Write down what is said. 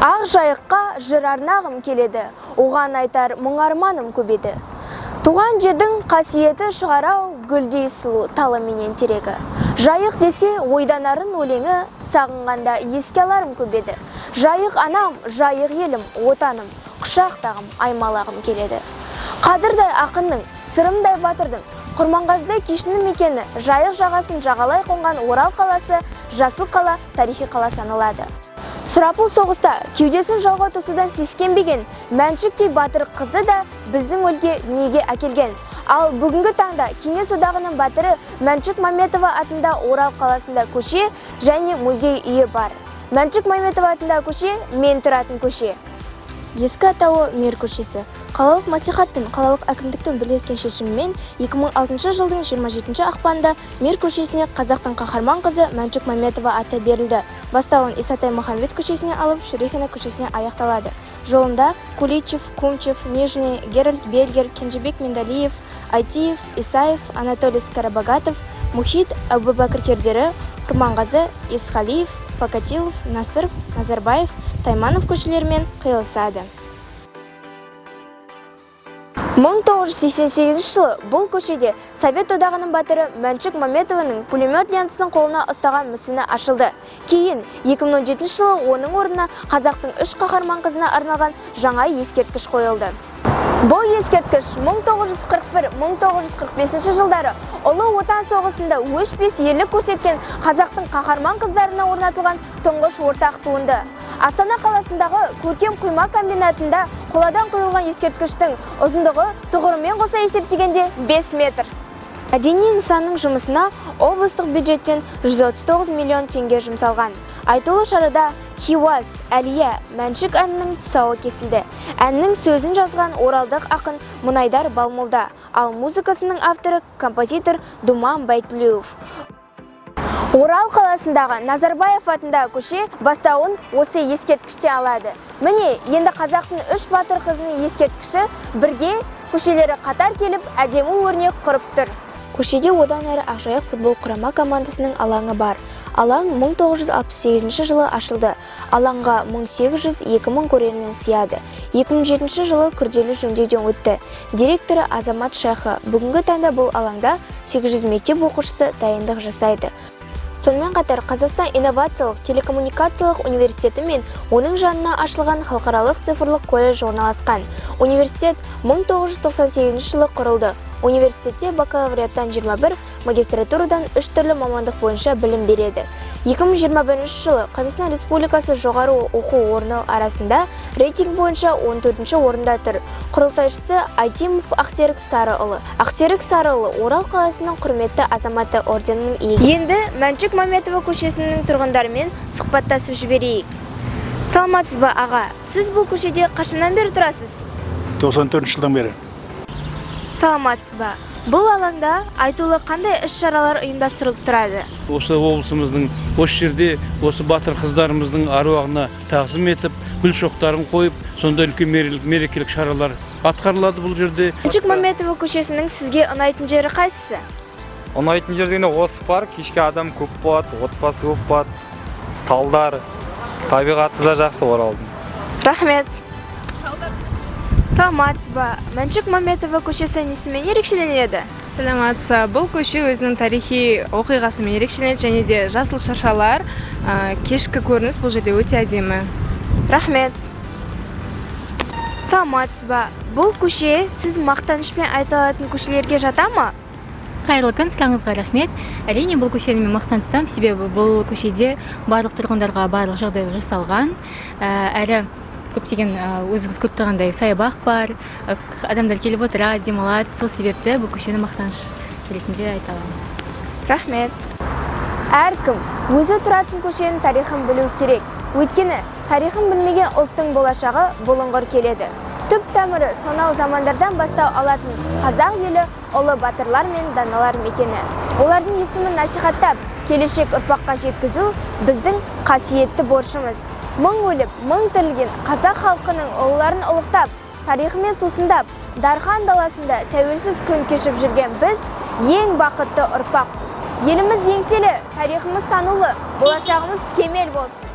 Ақ жайыққа жыр арнағым келеді, оған айтар мұң арманым көп еді. Туған жердің қасиеті шығарау, гүлдей сұлу талы менен терегі. Жайық десе ойданарын өлеңі, сағынғанда еске аларым көп еді. Жайық анам, жайық елім, отаным, құшақтағым, аймалағым келеді. Қадырдай ақынның, сырымдай батырдың, Құрманғазыдай кешінің мекені, жайық жағасын жағалай қонған Орал қаласы, жасыл қала, тарихи қала саналады. Сұрапыл соғыста кеудесін жауға тосудан сескенбеген Мәншүктей батыр қызды да біздің өлке дүниеге әкелген. Ал бүгінгі таңда Кеңес одағының батыры Мәншүк Мәметова атында Орал қаласында көше және музей үйі бар. Мәншүк Мәметова атында көше мен тұратын көше. Ескі атауы Мир көшесі. Қалалық мәслихат пен қалалық әкімдіктің бірлескен шешімімен 2006 жылдың 27 ақпанында Мир көшесіне қазақтың қаһарман қызы Мәншүк Мәметова аты берілді. Бастауын Исатай Махамбет көшесіне алып Шурихина көшесіне аяқталады. Жолында Куличев, Кумчев, Нижний, Геральт Бельгер, Кенжебек Мендалиев, Айтиев, Исаев, Анатолий Скоробогатов, Мухит Абубакр Кердері, Құрманғазы, Исхалиев, Покатилов, Насыров, Назарбаев, Тайманов көшелерімен қиылысады. 1988 жылы бұл көшеде Совет одағының батыры Мәншүк Мәметованың пулемет лентасын қолына ұстаған мүсіні ашылды. Кейін 2017 жылы оның орнына қазақтың 3 қаһарман қызына арналған жаңа ескерткіш қойылды. Бұл ескерткіш 1941-1945 жылдары Ұлы Отан соғысында өшпес ерлік көрсеткен қазақтың қаһарман қыздарына орнатылған тұңғыш ортақ туынды. Астана қаласындағы көркем құйма комбинатында қоладан құйылған ескерткіштің ұзындығы тұғырымен қоса есептегенде 5 метр. Мәдени нысанның жұмысына облыстық бюджеттен 139 миллион теңге жұмсалған. Айтулы шарада Хиуаз, Әлия, Мәншүк әнінің тұсауы кесілді. Әннің сөзін жазған оралдық ақын Мұнайдар Балмолда, ал музыкасының авторы композитор Думан Байтілеуов. Орал қаласындағы Назарбаев атындағы көше бастауын осы ескерткіште алады. Міне, енді қазақтың 3 батыр қызының ескерткіші бірге көшелері қатар келіп, әдемі өрнек құрып тұр. Көшеде одан әрі Ақжайық футбол құрама командасының алаңы бар. Алаң 1968 жылы ашылды. Алаңға 1800-2000 көрермен сияды. 2007 жылы күрделі жөндеуден өтті. Директоры Азамат Шайхы бүгінгі таңда бұл алаңда 800 мектеп оқушысы дайындық жасайды. Сонымен қатар Қазақстан инновациялық телекоммуникациялық университеті мен оның жанына ашылған халықаралық цифрлық колледж орналасқан. Университет 1998 жылы құрылды. Университетте бакалавриаттан 21, магистратурадан 3 түрлі мамандық бойынша білім береді. 2021 жылы Қазақстан Республикасы жоғары оқу орны арасында рейтинг бойынша 14-ші орында тұр. Құрылтайшысы Айтимов Ақсерік Сарыұлы. Ақсерік Сарыұлы Орал қаласының құрметті азаматы орденінің иегері. Енді Мәншүк Мәметова көшесінің тұрғындарымен сұхбаттасып жіберейік. Саламатсыз ба аға? Сіз бұл көшеде қашаннан бері тұрасыз? 94 жылдан бері. Саламатсыз ба? Бұл алаңда айтулы қандай іс-шаралар ұйымдастырылып тұрады? Осы облысымыздың осы жерде осы батыр қыздарымыздың аруағына тағзым етіп, гүл шоқтарын қойып, сонда үлкен мерекелік шаралар атқарылады бұл жерде. Мәншүк Мәметова көшесінің сізге ұнайтын жері қайсысы? Ұнайтын жердегі осы бар, кешке адам көп болады, отбасы көп болады, талдар, табиғаты да жақсы Оралдың. Рахмет. Саламатсыз ба? Мәншүк Мәметова көшесі несімен ерекшеленеді? Саламатсыз. Бұл көше өзінің тарихи оқиғасымен ерекшеленеді және де жасыл шыршалар, кешкі көрініс бұл жерде өте әдемі. Рахмет. Саламатсыз ба? Бұл көше сіз мақтанышпен айтылатын көшелерге жата ма? Қайырлы күн, сізге рахмет. Әрине бұл көшені мен мақтан тұтамын, себебі бұл көшеде барлық тұрғындарға барлық жағдай жасалған. Әрі көптеген өзіңіз көріп тұрғандай саябақ бар, адамдар келіп отырады, демалады. Сол себепті бұл көшені мақтаныш ретінде айта аламын. Рахмет. Әркім өзі тұратын көшенің тарихын білу керек. Өйткені тарихын білмеген ұлттың болашағы бұлыңғыр келеді. Түп тамыры сонау замандардан бастау алатын қазақ елі ұлы батырлар мен даналар мекені. Олардың есімін насихаттап, келешек ұрпаққа жеткізу біздің қасиетті борышымыз. Мың өліп, мың тірілген қазақ халқының ұлыларын ұлықтап, тарихымен сусындап, Дархан даласында тәуелсіз күн кешіп жүрген біз ең бақытты ұрпақпыз. Еліміз еңселі, тарихымыз танулы, болашағымыз кемел болсын.